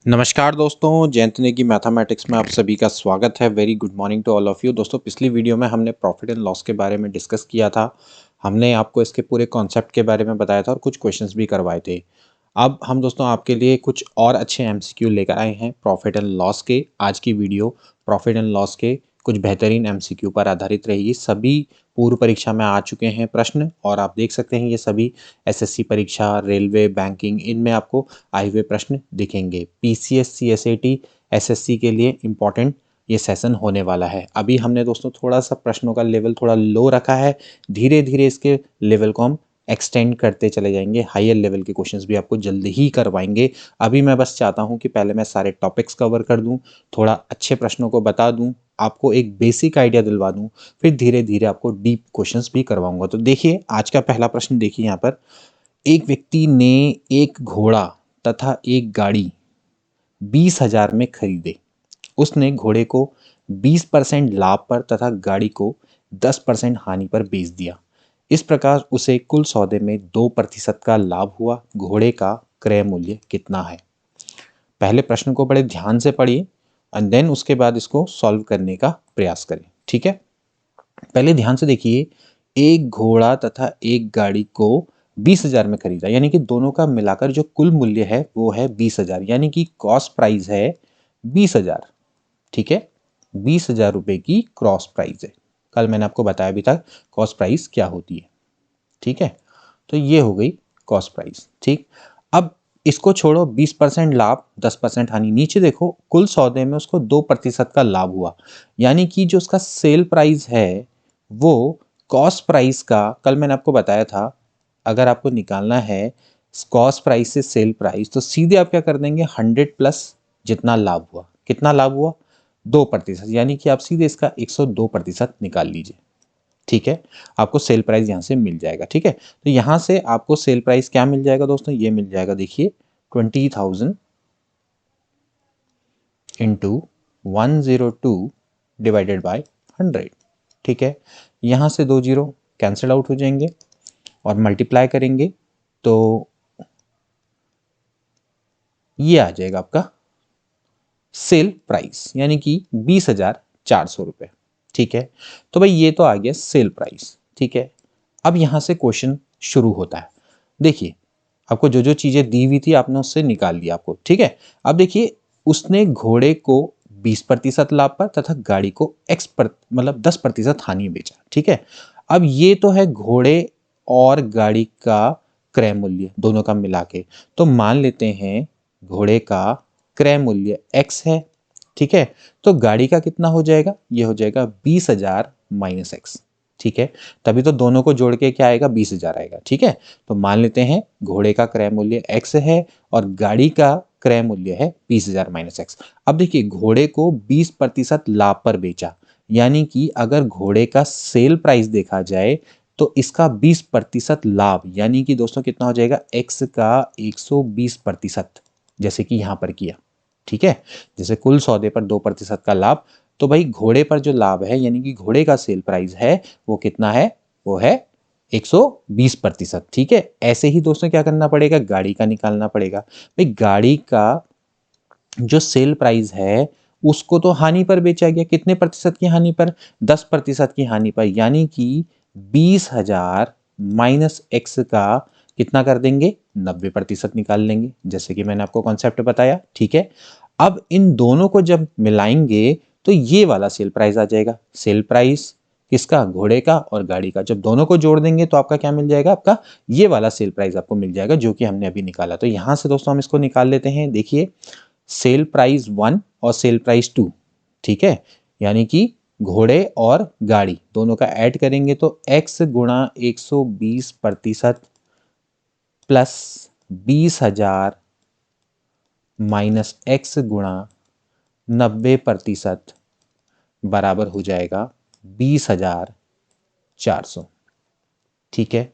नमस्कार दोस्तों, जयंत नेगी मैथमेटिक्स में आप सभी का स्वागत है। Very good morning to all of you. दोस्तों, पिछली वीडियो में हमने प्रॉफिट एंड लॉस के बारे में डिस्कस किया था। हमने आपको इसके पूरे कॉन्सेप्ट के बारे में बताया था और कुछ क्वेश्चंस भी करवाए थे। अब हम दोस्तों आपके लिए कुछ और अच्छे एमसीक्यू लेकर आए हैं प्रॉफिट एंड लॉस के। आज की वीडियो प्रॉफिट एंड लॉस के कुछ बेहतरीन एमसीक्यू पर आधारित रहेगी। सभी पूर्व परीक्षा में आ चुके हैं प्रश्न और आप देख सकते हैं ये सभी एसएससी परीक्षा, रेलवे, बैंकिंग, इनमें आपको आए हुए प्रश्न दिखेंगे। पीसीएस, सीएसएटी, एसएससी के लिए इम्पॉर्टेंट ये सेशन होने वाला है। अभी हमने दोस्तों थोड़ा सा प्रश्नों का लेवल थोड़ा लो रखा है, धीरे धीरे इसके लेवल को हम एक्सटेंड करते चले जाएंगे। हायर लेवल के क्वेश्चंस भी आपको जल्दी ही करवाएंगे। अभी मैं बस चाहता हूं कि पहले मैं सारे टॉपिक्स कवर कर दूं, थोड़ा अच्छे प्रश्नों को बता दूं, आपको एक बेसिक आइडिया दिलवा दूं, फिर धीरे धीरे आपको डीप क्वेश्चंस भी करवाऊंगा। तो देखिए आज का पहला प्रश्न देखिए यहाँ पर। एक व्यक्ति ने एक घोड़ा तथा एक गाड़ी 20,000 में खरीदे। उसने घोड़े को 20% लाभ पर तथा गाड़ी को 10% हानि पर बेच दिया। इस प्रकार उसे कुल सौदे में 2% का लाभ हुआ। घोड़े का क्रय मूल्य कितना है? पहले प्रश्न को बड़े ध्यान से पढ़िए एंड देन उसके बाद इसको सॉल्व करने का प्रयास करें। ठीक है, पहले ध्यान से देखिए। एक घोड़ा तथा एक गाड़ी को 20,000 में खरीदा, यानी कि दोनों का मिलाकर जो कुल मूल्य है वो है 20,000, यानी कि कॉस्ट प्राइस है 20,000। ठीक है, 20,000 रुपए की क्रॉस प्राइस है। कल मैंने आपको बताया भी था कॉस्ट प्राइस क्या होती है। ठीक है, तो ये हो गई कॉस्ट प्राइस। ठीक, अब इसको छोड़ो, 20% लाभ 10% हानि। नीचे देखो, कुल सौदे में उसको 2% का लाभ हुआ, यानी कि जो उसका सेल प्राइस है वो कॉस्ट प्राइस का, कल मैंने आपको बताया था अगर आपको निकालना है कॉस्ट प्राइस से सेल प्राइस तो सीधे आप क्या कर देंगे, 100 प्लस जितना लाभ हुआ। कितना लाभ हुआ? 2%, यानी कि आप सीधे इसका 102% निकाल लीजिए। ठीक है, आपको सेल प्राइस यहां से मिल जाएगा। ठीक है, तो यहां से आपको सेल प्राइस क्या मिल जाएगा दोस्तों? ये मिल जाएगा, देखिए 20,000 इंटू 102 डिवाइडेड बाय 100। ठीक है, यहां से 2 जीरो कैंसिल आउट हो जाएंगे और मल्टीप्लाई करेंगे तो ये आ जाएगा आपका सेल प्राइस, यानी कि 20,400 रुपए। ठीक है, तो भाई ये तो आ गया सेल प्राइस। ठीक है, अब यहां से क्वेश्चन शुरू होता है। देखिए, आपको जो जो चीजें दी हुई थी आपने उससे निकाल लिया आपको। ठीक है, अब देखिए उसने घोड़े को 20% लाभ पर तथा गाड़ी को एक्स पर मतलब 10% हानि बेचा। ठीक है, अब ये तो है घोड़े और गाड़ी का क्रय मूल्य दोनों का मिला के। तो मान लेते हैं घोड़े का क्रय मूल्य x है। ठीक है, तो गाड़ी का कितना हो जाएगा? ये हो जाएगा 20,000 माइनस एक्स। ठीक है, तभी तो दोनों को जोड़ के क्या आएगा? 20,000 आएगा। ठीक है, तो मान लेते हैं घोड़े का क्रय मूल्य x है और गाड़ी का क्रय मूल्य है 20,000 माइनस एक्स। अब देखिए घोड़े को 20% लाभ पर बेचा, यानी कि अगर घोड़े का सेल प्राइस देखा जाए तो इसका 20% लाभ, यानी कि दोस्तों कितना हो जाएगा? x का 120%, जैसे कि यहां पर किया। ठीक है, जैसे कुल सौदे पर 2% का लाभ, तो भाई घोड़े पर जो लाभ है यानी कि घोड़े का सेल प्राइस है वो कितना है? वो है 120%। ठीक है, ऐसे ही दोस्तों क्या करना पड़ेगा? गाड़ी का निकालना पड़ेगा। भाई गाड़ी का जो सेल प्राइस है उसको तो हानि पर बेचा गया। कितने प्रतिशत की हानि पर? 10% की हानि पर, यानी कि 20,000 माइनस एक्स का कितना कर देंगे? 90% निकाल लेंगे, जैसे कि मैंने आपको कॉन्सेप्ट बताया। ठीक है, अब इन दोनों को जब मिलाएंगे तो ये वाला सेल प्राइस आ जाएगा। सेल प्राइस किसका? घोड़े का और गाड़ी का। जब दोनों को जोड़ देंगे तो आपका क्या मिल जाएगा? आपका ये वाला सेल प्राइस आपको मिल जाएगा जो कि हमने अभी निकाला। तो यहां से दोस्तों हम इसको निकाल लेते हैं। देखिए सेल प्राइस 1 और सेल प्राइस 2। ठीक है, यानी कि घोड़े और गाड़ी दोनों का ऐड करेंगे तो x गुणा 120% प्लस 20,000 माइनस x गुणा 90% बराबर हो जाएगा 20,400। ठीक है,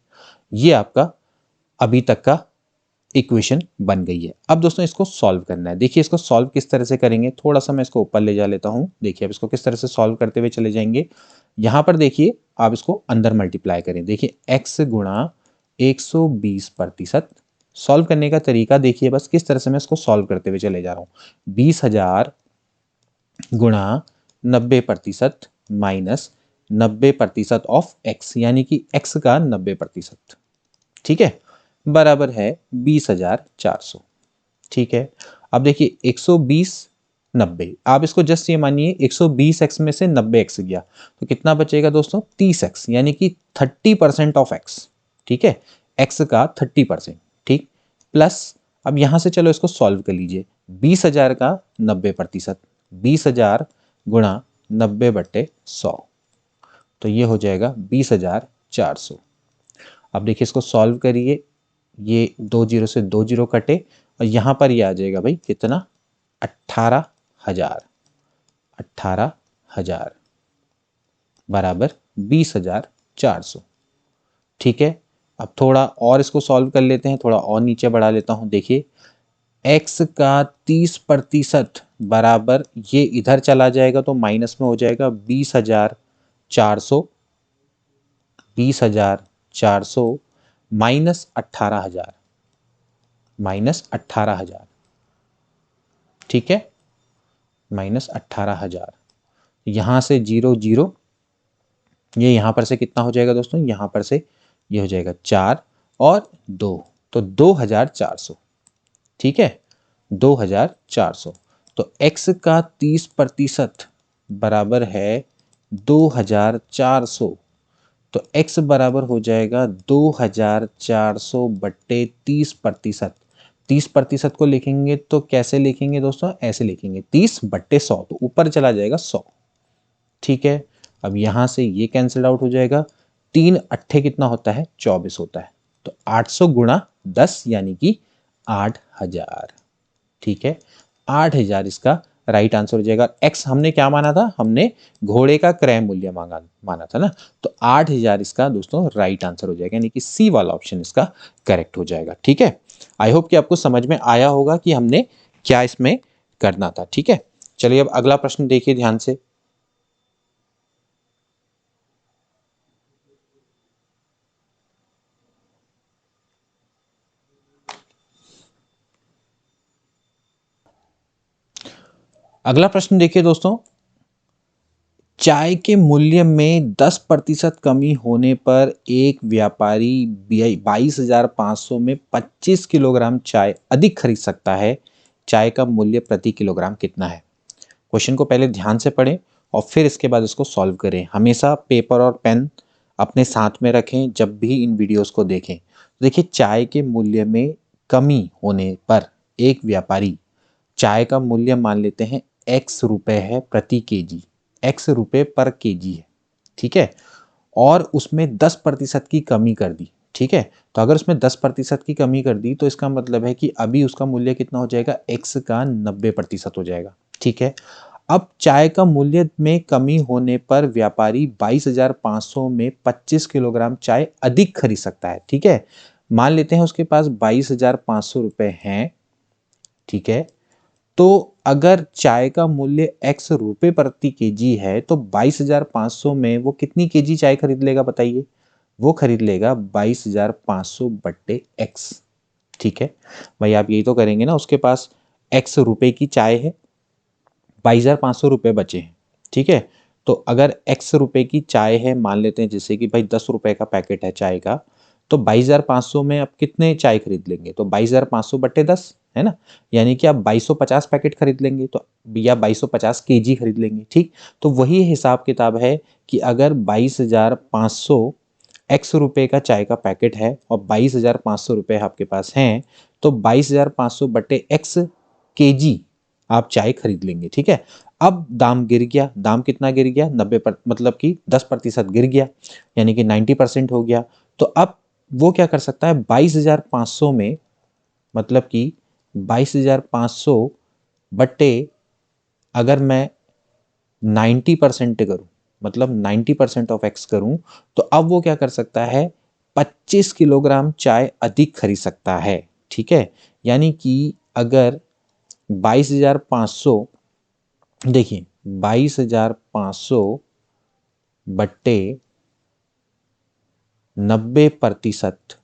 ये आपका अभी तक का इक्वेशन बन गई है। अब दोस्तों इसको सॉल्व करना है। देखिए इसको सॉल्व किस तरह से करेंगे, थोड़ा सा मैं इसको ऊपर ले जा लेता हूं। देखिए अब इसको किस तरह से सॉल्व करते हुए चले जाएंगे। यहां पर देखिए आप इसको अंदर मल्टीप्लाई करें। देखिए x गुणा 120% सॉल्व करने का तरीका देखिए बस किस तरह से मैं इसको सॉल्व करते हुए चले जा रहा हूँ। 20,000 गुणा 90% माइनस 90% ऑफ x, यानी कि x का 90%, ठीक है, बराबर है 20,400। ठीक है, अब देखिए 120 90, आप इसको जस्ट ये मानिए 120x में से 90x गया तो कितना बचेगा दोस्तों, 30x, यानी कि 30% ऑफ x। ठीक है, x का 30%। ठीक, प्लस अब यहां से चलो इसको सॉल्व कर लीजिए। 20,000 का 90%, 20,000 गुणा 90/100, तो ये हो जाएगा 20,400। अब देखिए इसको सॉल्व करिए, ये 2 जीरो से 2 जीरो कटे और यहाँ पर ये आ जाएगा भाई कितना, 18,000, 18,000 बराबर 20,400। ठीक है, अब थोड़ा और इसको सॉल्व कर लेते हैं, थोड़ा और नीचे बढ़ा लेता हूँ। देखिए x का 30% बराबर, ये इधर चला जाएगा तो माइनस में हो जाएगा 20,400, 20,400 माइनस 18,000, माइनस 18,000। ठीक है, माइनस 18,000, यहाँ से 0 0, ये यहाँ पर से कितना हो जाएगा दोस्तों, यहाँ पर से ये हो जाएगा 4 और 2, तो 2,400। ठीक है, 2,400, तो x का 30% बराबर है 2,400, तो x बराबर हो जाएगा 2,400 बट्टे 30%। 30% को लिखेंगे तो कैसे लिखेंगे दोस्तों, ऐसे लिखेंगे 30/100, तो ऊपर चला जाएगा 100। ठीक है, अब यहां से ये कैंसिल आउट हो जाएगा, 3 अट्ठे कितना होता है, 24 होता है, तो 800 गुणा 10 यानी कि 8,000। ठीक है, 8,000 इसका राइट आंसर हो जाएगा। x हमने क्या माना था, हमने घोड़े का क्रय मूल्य माना था ना, तो 8,000 इसका दोस्तों राइट आंसर हो जाएगा, यानी कि सी वाला ऑप्शन इसका करेक्ट हो जाएगा। ठीक है, आई होप कि आपको समझ में आया होगा कि हमने क्या इसमें करना था। ठीक है, चलिए अब अगला प्रश्न देखिए ध्यान से। अगला प्रश्न देखिए दोस्तों, चाय के मूल्य में 10% कमी होने पर एक व्यापारी 22,500 में 25 किलोग्राम चाय अधिक खरीद सकता है। चाय का मूल्य प्रति किलोग्राम कितना है? क्वेश्चन को पहले ध्यान से पढ़ें और फिर इसके बाद इसको सॉल्व करें। हमेशा पेपर और पेन अपने साथ में रखें जब भी इन वीडियोस को देखें। देखिए, चाय के मूल्य में कमी होने पर एक व्यापारी, चाय का मूल्य मान लेते हैं x रुपए है प्रति केजी, x रुपए पर केजी है। ठीक है, और उसमें 10% की कमी कर दी। ठीक है, तो अगर उसमें 10% की कमी कर दी तो इसका मतलब है कि अभी उसका मूल्य कितना हो जाएगा, x का 90% हो जाएगा। ठीक है, अब चाय का मूल्य में कमी होने पर व्यापारी 22,500 में 25 किलोग्राम चाय अधिक खरीद सकता है। ठीक है, मान लेते हैं उसके पास 22,500 रुपए हैं। ठीक है, तो अगर चाय का मूल्य x रुपए प्रति केजी है तो 22,500 में वो कितनी केजी चाय खरीद लेगा बताइए, वो खरीद लेगा 22,500 बट्टे x। ठीक है, भाई आप यही तो करेंगे ना, उसके पास x रुपए की चाय है, 22,500 रुपये बचे हैं। ठीक है, तो अगर x रुपए की चाय है, मान लेते हैं जैसे कि भाई 10 रुपए का पैकेट है चाय का, तो 22,500 में आप कितने चाय खरीद लेंगे, तो 22,500 बट्टे 10 है ना, यानी कि आप 2250 पैकेट खरीद लेंगे, तो या 2250 केजी खरीद लेंगे। ठीक, तो वही हिसाब किताब है कि अगर 22,500 x रुपए का चाय का पैकेट है और 22,500 रुपये आपके पास हैं, तो 22,500 बट्टे x केजी आप चाय खरीद लेंगे। ठीक है, अब दाम गिर गया, दाम कितना गिर गया, मतलब कि 10% गिर गया, यानी कि 90% हो गया। तो अब वो क्या कर सकता है, 22,500 में, मतलब कि 22,500 बट्टे अगर मैं 90% करूं, मतलब 90% ऑफ एक्स करूं, तो अब वो क्या कर सकता है, 25 किलोग्राम चाय अधिक खरीद सकता है। ठीक है, यानी कि अगर 22,500, देखिए 22,500 बट्टे 90%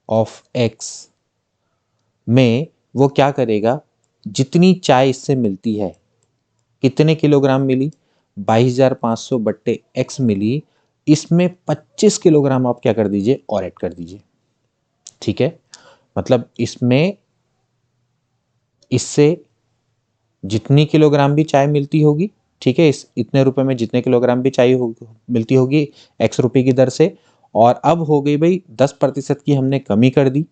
ऑफ एक्स में वो क्या करेगा, जितनी चाय इससे मिलती है, कितने किलोग्राम मिली, 22,500 बट्टे एक्स मिली, इसमें 25 किलोग्राम आप क्या कर दीजिए और ऐड कर दीजिए। ठीक है, मतलब इसमें इससे जितनी किलोग्राम भी चाय मिलती होगी, ठीक है, इस इतने रुपए में जितने किलोग्राम भी चाय मिलती होगी एक्स रुपए की दर से, और अब हो गई भाई 10% की हमने कमी कर दी,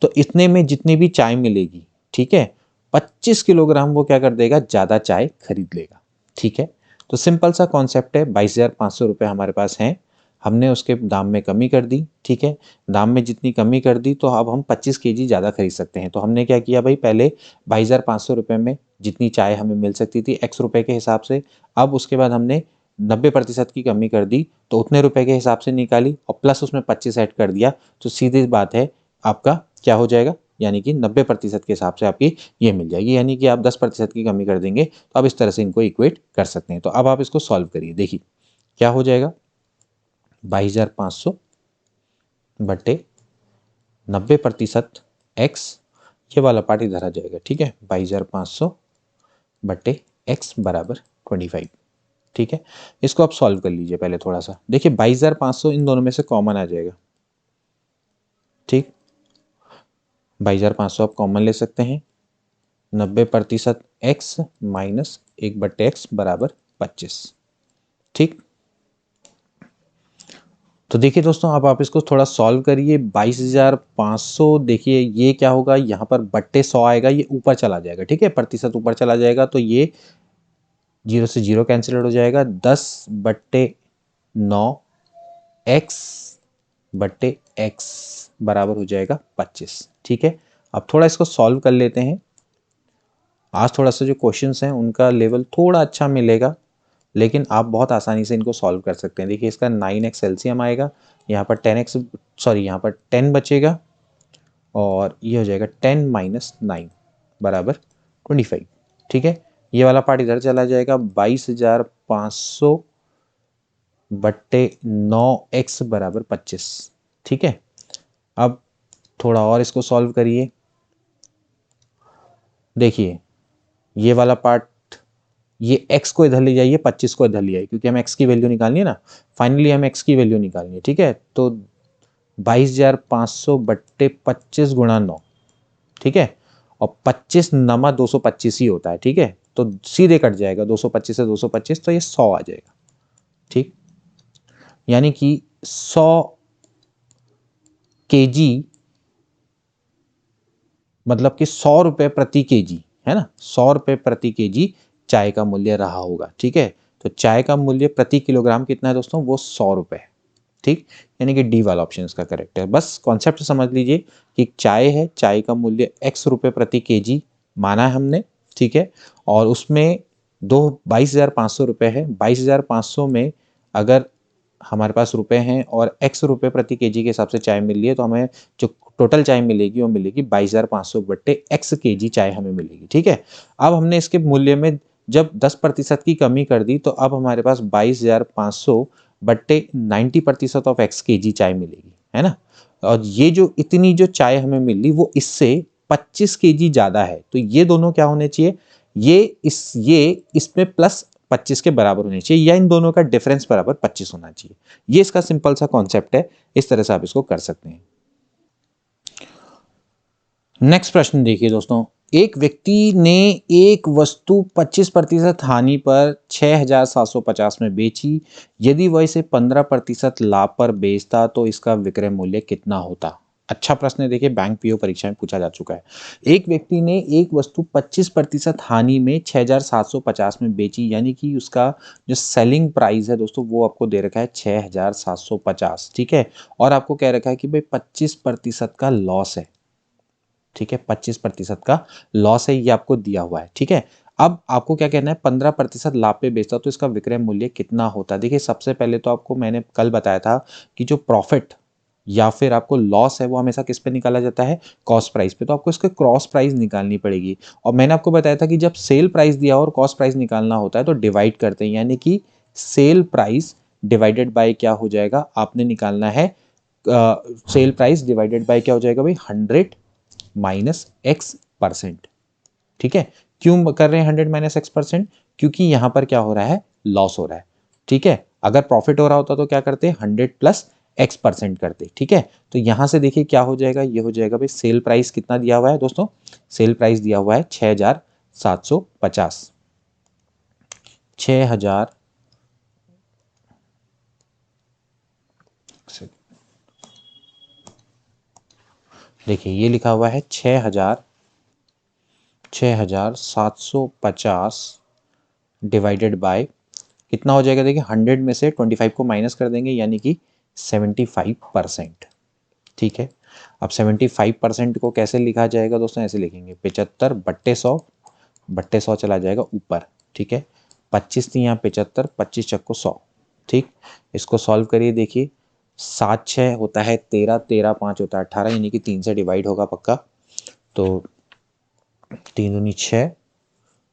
तो इतने में जितनी भी चाय मिलेगी, ठीक है, 25 किलोग्राम वो क्या कर देगा, ज़्यादा चाय खरीद लेगा। ठीक है, तो सिंपल सा कॉन्सेप्ट है, 22,500 रुपये हमारे पास हैं, हमने उसके दाम में कमी कर दी। ठीक है, दाम में जितनी कमी कर दी तो अब हम 25 केजी ज़्यादा खरीद सकते हैं। तो हमने क्या किया भाई, पहले 22,500 रुपये में जितनी चाय हमें मिल सकती थी एक्स रुपये के हिसाब से, अब उसके बाद हमने 90% की कमी कर दी, तो उतने रुपए के हिसाब से निकाली और प्लस उसमें 25 ऐड कर दिया, तो सीधी बात है आपका क्या हो जाएगा, यानी कि 90% के हिसाब से आपकी ये मिल जाएगी, यानी कि आप 10% की कमी कर देंगे, तो आप इस तरह से इनको इक्वेट कर सकते हैं। तो अब आप इसको सॉल्व करिए, देखिए क्या हो जाएगा, 22,500 बटे 90% एक्स, ये वाला पार्ट इधर आ जाएगा। ठीक है, 22,500 बटे एक्स बराबर 25। ठीक है, इसको आप सॉल्व कर लीजिए पहले थोड़ा सा, देखिए 22,500 इन दोनों में से कॉमन आ जाएगा। ठीक, 22,500 आप कॉमन ले सकते हैं, 90% एक्स माइनस 1/x बराबर 25। ठीक, तो देखिए दोस्तों, अब आप इसको थोड़ा सॉल्व करिए। 22,500, देखिए ये क्या होगा, यहाँ पर बट्टे 100 आएगा, ये ऊपर चला जाएगा। ठीक है, प्रतिशत ऊपर चला जाएगा, तो ये 0 से 0 कैंसिल हो जाएगा, 10/9 एक्स बट्टे एक्स बराबर हो जाएगा 25। ठीक है, अब थोड़ा इसको सॉल्व कर लेते हैं। आज थोड़ा सा जो क्वेश्चंस हैं उनका लेवल थोड़ा अच्छा मिलेगा, लेकिन आप बहुत आसानी से इनको सॉल्व कर सकते हैं। देखिए इसका 9x एलसीएम आएगा, यहाँ पर 10x, सॉरी यहाँ पर 10 बचेगा, और ये हो जाएगा 10 माइनस 9 बराबर 25। ठीक है, ये वाला पार्ट इधर चला जाएगा, 22,500 बट्टे 9x बराबर 25। ठीक है, अब थोड़ा और इसको सॉल्व करिए। देखिए ये वाला पार्ट, ये x को इधर ले जाइए, 25 को इधर ले आइए, क्योंकि हम x की वैल्यू निकालनी है ना, फाइनली हम x की वैल्यू निकालनी है। ठीक है, तो 22,500 बट्टे 25 गुणा 9। ठीक है, और 25 नमा 225 ही होता है। ठीक है, तो सीधे कट जाएगा 225 से 225, तो ये 100 आ जाएगा। ठीक, यानी कि 100 केजी, मतलब कि 100 रुपये प्रति केजी, है ना, 100 रुपये प्रति केजी चाय का मूल्य रहा होगा। ठीक है, तो चाय का मूल्य प्रति किलोग्राम कितना है दोस्तों, वो 100 रुपये है। ठीक, यानी कि डी वाला ऑप्शन इसका करेक्ट है। बस कॉन्सेप्ट समझ लीजिए कि चाय है, चाय का मूल्य x रुपये प्रति केजी माना है हमने। ठीक है, और उसमें 22,500 रुपये है, 22,500 में अगर हमारे पास रुपए हैं और x रुपये प्रति केजी के हिसाब से चाय मिल रही है, तो हमें जो टोटल चाय मिलेगी वो मिलेगी 22,500 बट्टे x केजी चाय हमें मिलेगी। ठीक है, अब हमने इसके मूल्य में जब 10% की कमी कर दी, तो अब हमारे पास 22,500 बट्टे 90% ऑफ x केजी चाय मिलेगी, है ना। और ये जो इतनी जो चाय हमें मिली वो इससे 25 केजी ज़्यादा है, तो ये दोनों क्या होने चाहिए, ये इसमें प्लस 25 के बराबर होनी चाहिए, या इन दोनों का डिफरेंस बराबर 25 होना चाहिए। ये इसका सिंपल सा कॉन्सेप्ट है, इस तरह से आप इसको कर सकते हैं। नेक्स्ट प्रश्न देखिए दोस्तों, एक व्यक्ति ने एक वस्तु 25% हानि पर 6,750 में बेची, यदि वह इसे 15% लाभ पर बेचता तो इसका विक्रय मूल्य कितना होता। अच्छा प्रश्न है, देखिए बैंक पीओ परीक्षा में पूछा जा चुका है। एक व्यक्ति ने एक वस्तु 25% हानि में 6,750 में बेची, यानी कि उसका जो सेलिंग प्राइस है दोस्तों वो आपको दे रखा है 6,750। ठीक है, और आपको कह रखा है कि भाई 25% का लॉस है। ठीक है, 25% का लॉस है, ये आपको दिया हुआ है। ठीक है, अब आपको क्या कहना है, 15% लाभ पे बेचता तो इसका विक्रय मूल्य कितना होता। देखिए सबसे पहले तो आपको मैंने कल बताया था कि जो प्रॉफिट या फिर आपको लॉस है वो हमेशा किस पे निकाला जाता है, कॉस्ट प्राइस पे। तो आपको इसके क्रॉस प्राइस निकालनी पड़ेगी, और मैंने आपको बताया था कि जब सेल प्राइस दिया और कॉस्ट प्राइस निकालना होता है तो डिवाइड करते हैं, यानी कि सेल प्राइस डिवाइडेड बाय क्या हो जाएगा, आपने निकालना है सेल प्राइस डिवाइडेड बाय क्या हो जाएगा भाई, 100 माइनस एक्स परसेंट। ठीक है, क्यों कर रहे हैं 100 माइनस एक्स परसेंट? क्योंकि यहां पर क्या हो रहा है, लॉस हो रहा है। ठीक है, अगर प्रॉफिट हो रहा होता तो क्या करते, 100 प्लस एक्स परसेंट करते। ठीक है, तो यहां से देखिए क्या हो जाएगा, ये हो जाएगा भाई, सेल प्राइस कितना दिया हुआ है दोस्तों, सेल प्राइस दिया हुआ है 6750, 6000, देखिए ये लिखा हुआ है 6750 डिवाइडेड बाय कितना हो जाएगा, देखिए 100 में से 25 को माइनस कर देंगे यानी कि 75%। ठीक है, अब 75% को कैसे लिखा जाएगा दोस्तों, ऐसे लिखेंगे 75/100 चला जाएगा ऊपर। ठीक है, 25 थी यहाँ 75, 25 चक्को 100। ठीक, इसको सॉल्व करिए, देखिए 7 6 होता है 13, 13 5 होता है 18, यानी कि 3 से डिवाइड होगा पक्का। तो 3 दूनी 6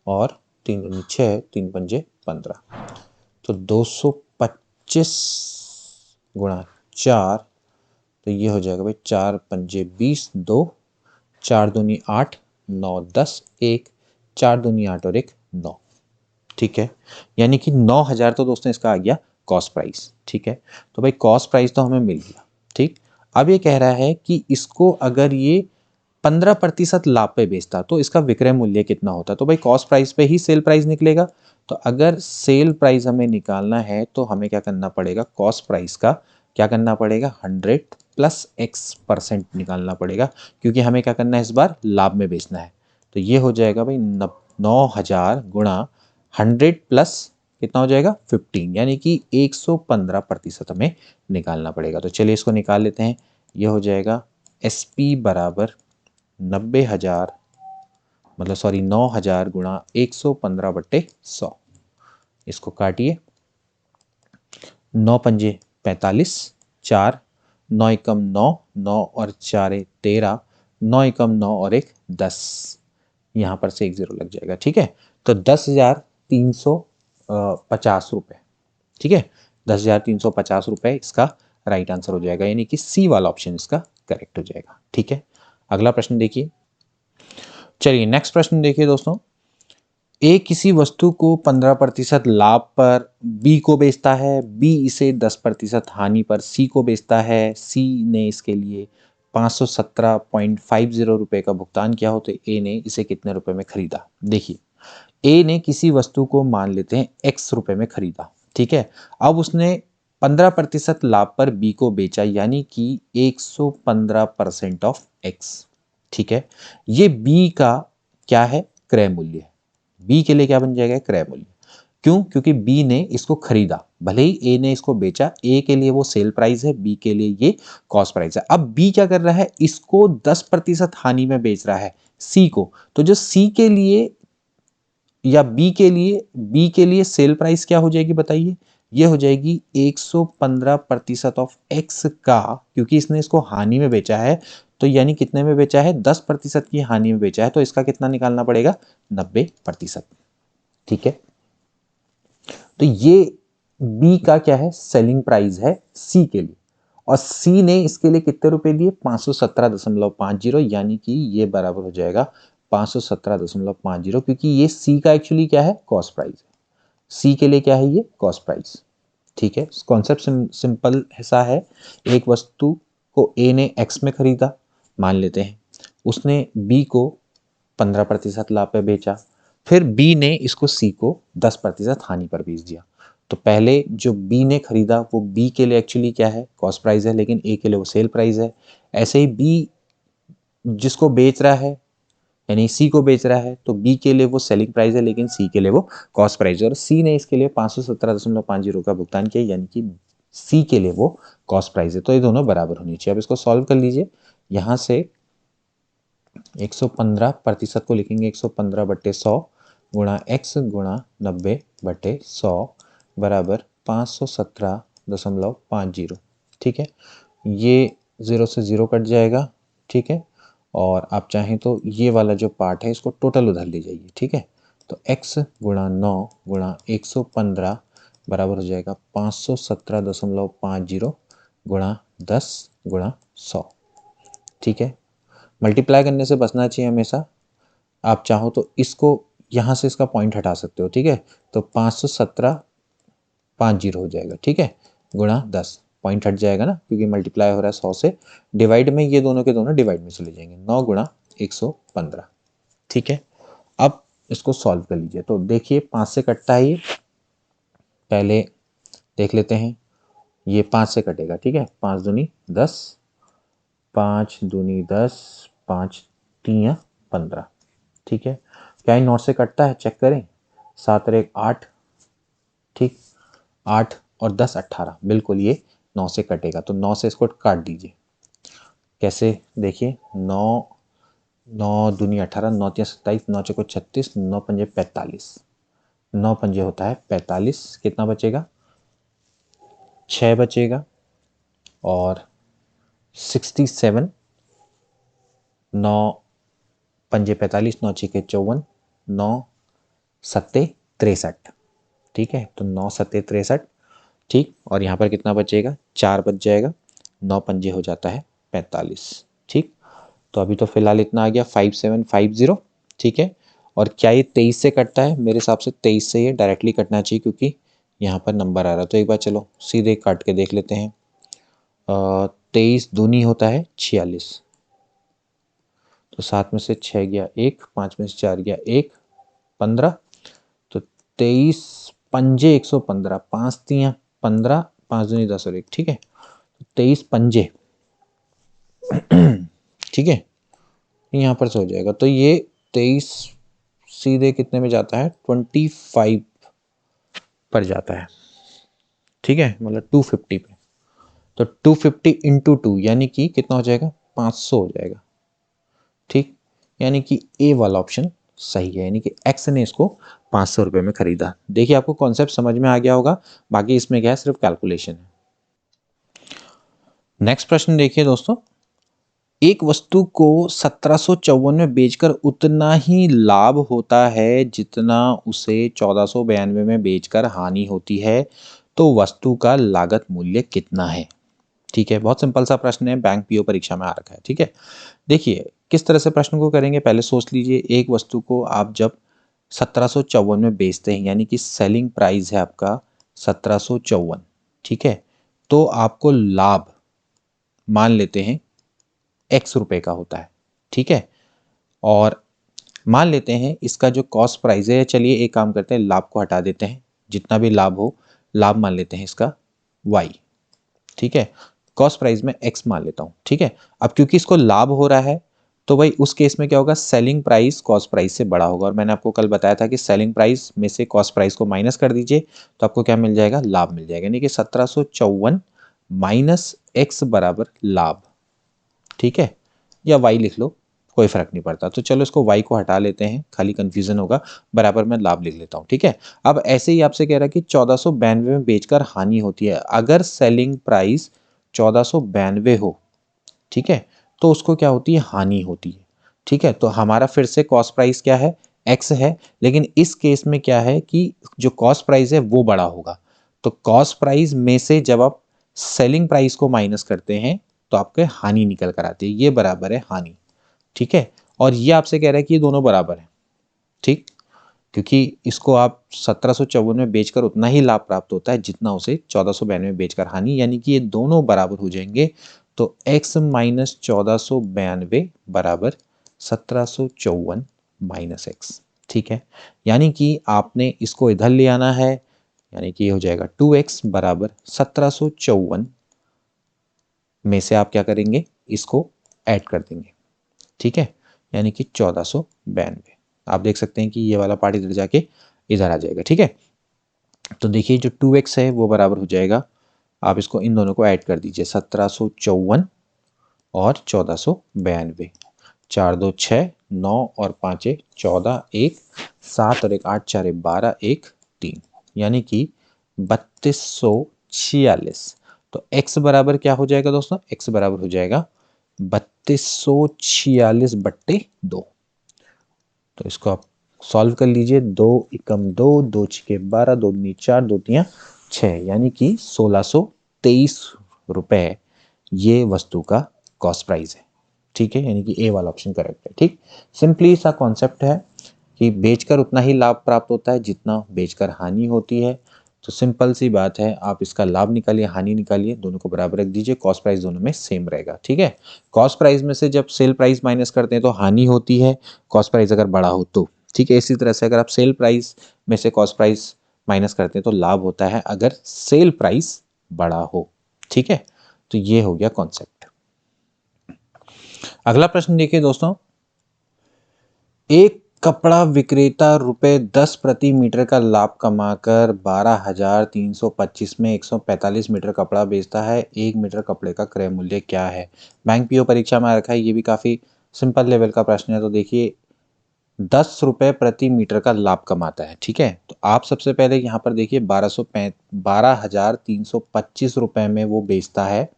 और 3 दूनी 6, 3 पंजे 15, तो 225 गुणा 4, तो ये हो जाएगा भाई 4 पंजे 20, 2 4 दूनी 8, 9 10, 1 4 दूनी 8 और 1 9। ठीक है, यानी कि 9000 तो दोस्तों इसका आ गया कॉस्ट प्राइस। ठीक है, तो भाई कॉस्ट प्राइस तो हमें मिल गया। ठीक, अब ये कह रहा है कि इसको अगर ये 15% लाभ पे बेचता तो इसका विक्रय मूल्य कितना होता, तो भाई कॉस्ट प्राइस पे ही सेल प्राइस निकलेगा। तो अगर सेल प्राइस हमें निकालना है तो हमें क्या करना पड़ेगा, कॉस्ट प्राइस का क्या करना पड़ेगा, 100 प्लस एक्स परसेंट निकालना पड़ेगा, क्योंकि हमें क्या करना है, इस बार लाभ में बेचना है। तो ये हो जाएगा भाई 9000 गुणा 100 प्लस कितना हो जाएगा 15, यानी कि 115% हमें निकालना पड़ेगा। तो चलिए इसको निकाल लेते हैं, ये हो जाएगा एस पी बराबर 90,000, मतलब सॉरी 9000 गुणा 115/100। इसको काटिए, 9 पंजे 45, 4 9 एकम 9, 9 और 4 13, 9 एकम 9 और 1 10, यहाँ पर से एक जीरो लग जाएगा। ठीक है, तो 10,350 रुपये। ठीक है, 10,350 रुपये इसका राइट आंसर हो जाएगा, यानी कि सी वाला ऑप्शन इसका करेक्ट हो जाएगा। ठीक है, अगला प्रश्न देखिए, चलिए नेक्स्ट प्रश्न देखिए दोस्तों, ए किसी वस्तु को 15% लाभ पर बी को बेचता है, बी इसे 10% हानि पर सी को बेचता है, सी ने इसके लिए 517.50 रुपये का भुगतान किया हो, तो ए ने इसे कितने रुपए में खरीदा। देखिए, ए ने किसी वस्तु को मान लेते हैं एक्स रुपए में खरीदा। ठीक है, अब उसने 15% लाभ पर बी को बेचा, यानी कि 115% ऑफ एक्स। ठीक है, ये बी का क्या है, क्रय मूल्य। बी के लिए क्या बन जाएगा, क्रय मूल्य। क्यों, क्योंकि बी ने इसको खरीदा, भले ही ए ने इसको बेचा, ए के लिए वो सेल प्राइस है, बी के लिए ये कॉस्ट प्राइस है। अब बी क्या कर रहा है, इसको 10% हानि में बेच रहा है सी को, तो जो सी के लिए या बी के लिए सेल प्राइस क्या हो जाएगी बताइए, ये हो जाएगी 115% ऑफ एक्स का, क्योंकि इसने इसको हानि में बेचा है, तो यानी कितने में बेचा है, 10% की हानि में बेचा है, तो इसका कितना निकालना पड़ेगा, 90%। ठीक है, तो ये बी का क्या है, सेलिंग प्राइस है सी के लिए, और सी ने इसके लिए कितने रुपए दिए, 517.50, यानी कि ये बराबर हो जाएगा 517.50, क्योंकि ये सी का एक्चुअली क्या है, कॉस्ट प्राइस है। सी के लिए क्या है, ये कॉस्ट प्राइस। ठीक है, कॉन्सेप्ट सिंपल ऐसा है, एक वस्तु को ए ने एक्स में खरीदा मान लेते हैं, उसने बी को 15% लाभ पे बेचा, फिर बी ने इसको सी को 10% हानि पर बेच दिया। तो पहले जो बी ने खरीदा वो बी के लिए एक्चुअली क्या है, कॉस्ट प्राइस है, लेकिन ए के लिए वो सेल प्राइस है। ऐसे ही बी जिसको बेच रहा है, यानी सी को बेच रहा है, तो बी के लिए वो सेलिंग प्राइस है, लेकिन सी के लिए वो कॉस्ट प्राइस है, और सी ने इसके लिए 517.50 का भुगतान किया, यानी कि सी के लिए वो कॉस्ट प्राइस है। तो ये दोनों बराबर होनी चाहिए। अब इसको सॉल्व कर लीजिए, यहाँ से 115% को लिखेंगे 115/100 गुणा एक्स गुणा 90/100 बराबर 517.50। ठीक है, ये ज़ीरो से ज़ीरो कट जाएगा। ठीक है, और आप चाहें तो ये वाला जो पार्ट है इसको टोटल उधर ले जाइए। ठीक है, तो x गुणा 9 गुणा 115 बराबर हो जाएगा 517.50 गुणा 10 गुणा 100। ठीक है, मल्टीप्लाई करने से बचना चाहिए हमेशा। आप चाहो तो इसको यहाँ से इसका पॉइंट हटा सकते हो, ठीक है। तो 517 5 जीरो हो जाएगा, ठीक है, गुणा 10, पॉइंट हट जाएगा ना क्योंकि मल्टीप्लाई हो रहा है 100 से। डिवाइड में ये दोनों के दोनों डिवाइड में चले जाएंगे, 9 गुणा 115, ठीक है। अब इसको सॉल्व कर लीजिए। तो देखिए 5 से कटता है ये, पहले देख लेते हैं। ये 5 से कटेगा, ठीक है, 5 दूनी 10, 5 दूनी 10, 5 3 15, ठीक है। क्या ये 9 से कटता है, चेक करें। 7 और 1 8, ठीक, 8 और 10 18, बिल्कुल ये 9 से कटेगा। तो 9 से इसको काट दीजिए। कैसे, देखिए 9 9 दूनी 18, 9 तिया 27, 9 चौको 36, 9 पंजे 45, 9 पंजे होता है 45, कितना बचेगा, 6 बचेगा। और 67, 9 पंजे 45, 9 छके 54, 9 सत्ते 63, ठीक है। तो 9 सत्ते 63, ठीक। और यहाँ पर कितना बचेगा, 4 बच जाएगा, 9 पंजे हो जाता है 45, ठीक। तो अभी तो फिलहाल इतना आ गया 5750, ठीक है। और क्या ये 23 से कटता है, मेरे हिसाब से 23 से ये डायरेक्टली कटना चाहिए क्योंकि यहाँ पर नंबर आ रहा है। तो एक बार चलो सीधे काट के देख लेते हैं। 23 दूनी होता है 46, तो 7 में से 6 गया 1, 5 में से 4 गया 1, 15। तो 23 पंजे 115, 5 तिया 15, 5 दूनी 10 और 1, ठीक है। 23 पंजे, ठीक है, यहाँ पर से हो जाएगा। तो ये 23 सीधे कितने में जाता है, 25 पर जाता है, ठीक है, मतलब 250 पे। तो 250 इंटू 2 यानी कि कितना हो जाएगा, 500 हो जाएगा, ठीक। यानी कि ए वाला ऑप्शन सही है, यानी कि एक्स ने इसको 500 रुपये में खरीदा। देखिए आपको कॉन्सेप्ट समझ में आ गया होगा, बाकी इसमें क्या है, सिर्फ कैलकुलेशन है। नेक्स्ट प्रश्न देखिए दोस्तों, एक वस्तु को 1754 में बेचकर उतना ही लाभ होता है जितना उसे 1492 में बेचकर हानि होती है, तो वस्तु का लागत मूल्य कितना है, ठीक है। बहुत सिंपल सा प्रश्न है, बैंक पीओ परीक्षा में आ रखा है, ठीक है। देखिए किस तरह से प्रश्न को करेंगे, पहले सोच लीजिए। एक वस्तु को आप जब 1754 में बेचते हैं, यानी कि सेलिंग प्राइस है आपका 1754, ठीक है। तो आपको लाभ मान लेते हैं एक्स रुपए का होता है, ठीक है। और मान लेते हैं इसका जो कॉस्ट प्राइस है, चलिए एक काम करते हैं, लाभ को हटा देते हैं, जितना भी लाभ हो, लाभ मान लेते हैं इसका वाई, ठीक है। कॉस्ट प्राइस में एक्स मान लेता हूं, ठीक है। अब क्योंकि इसको लाभ हो रहा है, तो भाई उस केस में क्या होगा, सेलिंग प्राइस कॉस्ट प्राइस से बड़ा होगा। और मैंने आपको कल बताया था कि सेलिंग प्राइस में से कॉस्ट प्राइस को माइनस कर दीजिए तो आपको क्या मिल जाएगा, लाभ मिल जाएगा। यानी कि 1754 माइनस एक्स बराबर लाभ, ठीक है, या वाई लिख लो, कोई फर्क नहीं पड़ता। तो चलो इसको वाई को हटा लेते हैं, खाली कंफ्यूजन होगा, बराबर में लाभ लिख लेता हूं, ठीक है। अब ऐसे ही आपसे कह रहा है कि 1492 में बेचकर हानि होती है, अगर सेलिंग प्राइस 1492 हो, ठीक है, तो उसको क्या होती है, हानि होती है, ठीक है। तो हमारा फिर से कॉस्ट प्राइस क्या है, एक्स है, लेकिन इस केस में क्या है कि जो कॉस्ट प्राइस है वो बड़ा होगा। तो कॉस्ट प्राइस में से जब आप सेलिंग प्राइस को माइनस करते हैं तो आपके हानि निकल कर आती है, ये बराबर है हानि, ठीक है। और ये आपसे कह रहा है कि ये दोनों बराबर है, ठीक, क्योंकि इसको आप 1754 में बेचकर उतना ही लाभ प्राप्त होता है जितना उसे 1492 में बेचकर हानि, यानी कि ये दोनों बराबर हो जाएंगे। तो x माइनस 1492 बराबर 1754 माइनस एक्स, ठीक है। यानी कि आपने इसको इधर ले आना है, यानी कि ये हो जाएगा 2x बराबर 1754 में से आप क्या करेंगे, इसको ऐड कर देंगे, ठीक है, यानी कि 1492। आप देख सकते हैं कि ये वाला पार्ट इधर जाके इधर आ जाएगा, ठीक है। तो देखिए जो 2x है वो बराबर हो जाएगा, आप इसको इन दोनों को ऐड कर दीजिए, 1754 और 1492, 4 2 6, 9 और 5 14, 1 7 और 1 8, 4 12, 1 3, यानी कि 3246। तो x बराबर क्या हो जाएगा दोस्तों, x बराबर हो जाएगा 3246 बट्टे 2। तो इसको आप सॉल्व कर लीजिए, 2 एकम 2, 2 छिके 12, 2 दूनी 4, 2 तिया 6, यानी कि 1623 रुपए ये वस्तु का कॉस्ट प्राइस है, ठीक है, यानी कि ए वाला ऑप्शन करेक्ट है। ठीक, सिंपली सा कॉन्सेप्ट है कि बेचकर उतना ही लाभ प्राप्त होता है जितना बेचकर हानि होती है। तो सिंपल सी बात है, आप इसका लाभ निकालिए, हानि निकालिए, दोनों को बराबर रख दीजिए, कॉस्ट प्राइस दोनों में सेम रहेगा। ठीक है, कॉस्ट प्राइस में से जब सेल प्राइस माइनस करते हैं तो हानि होती है, कॉस्ट प्राइस अगर बड़ा हो तो। ठीक है, इसी तरह से अगर आप सेल प्राइस में से कॉस्ट प्राइस माइनस करते हैं तो लाभ होता है अगर सेल प्राइस बड़ा हो। ठीक है, तो ये हो गया कॉन्सेप्ट। अगला प्रश्न देखिए दोस्तों, एक कपड़ा विक्रेता रुपए 10 प्रति मीटर का लाभ कमाकर 12,325 में 145 मीटर कपड़ा बेचता है। 1 मीटर कपड़े का क्रय मूल्य क्या है? बैंक पीओ परीक्षा में आ रखा है, ये भी काफी सिंपल लेवल का प्रश्न है। तो देखिए 10 रुपए प्रति मीटर का लाभ कमाता है। ठीक है, तो आप सबसे पहले यहाँ पर देखिए 12,325 रुपए में वो बेचता है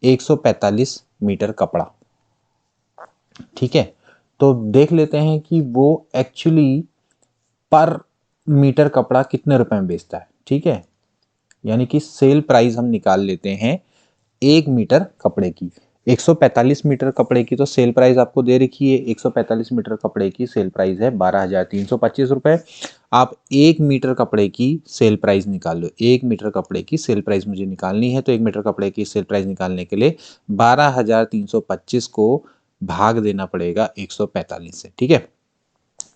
145 मीटर कपड़ा। ठीक है, तो देख लेते हैं कि वो एक्चुअली पर मीटर कपड़ा कितने रुपए में बेचता है। ठीक है, यानी कि सेल प्राइस हम निकाल लेते हैं 1 मीटर कपड़े की। 145 मीटर कपड़े की तो सेल प्राइस आपको दे रखी है, 145 मीटर कपड़े की सेल प्राइस है 12,325 रुपए। आप 1 मीटर कपड़े की सेल प्राइस निकाल लो। 1 मीटर कपड़े की सेल प्राइस मुझे निकालनी है, तो 1 मीटर कपड़े की सेल प्राइस निकालने के लिए 12,325 को भाग देना पड़ेगा 145 से। ठीक है,